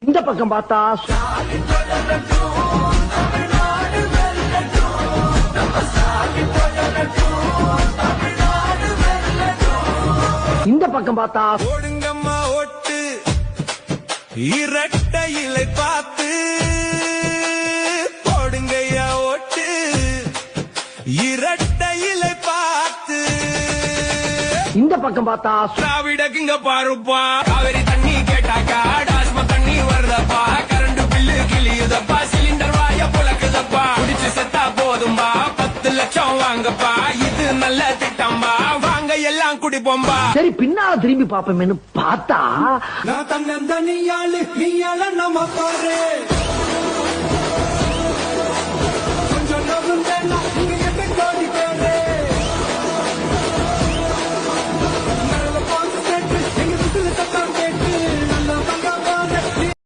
இந்த பக்கம் பார்த்தா இந்த பக்கம் பார்த்தா ஓடுங்கம்மா ஓட்டு இரட்டை இலை பார்த்து போடுங்கய்யா ஓட்டு இரட்டை இலை பார்த்து இந்த பக்கம் பார்த்தா திராவிடக்குங்க பாருப்பா காவிரி தண்ணி கேட்டாக்கா டாஸ்மா தண்ணி வருதப்பா கரண்ட் பில்லு கிளியுதப்பா சிலிண்டர் வாய புழக்குதப்பா குடிச்சு செத்தா போதும்பா 10 லட்சம் வாங்கப்பா இது நல்ல திட்டம்பா வாங்க எல்லாம் குடிப்போம்பா. சரி பின்னால திரும்பி பாப்போமேனு பார்த்தா நான் தன்னந்தனியாளு நீயாள நம்ம பாரு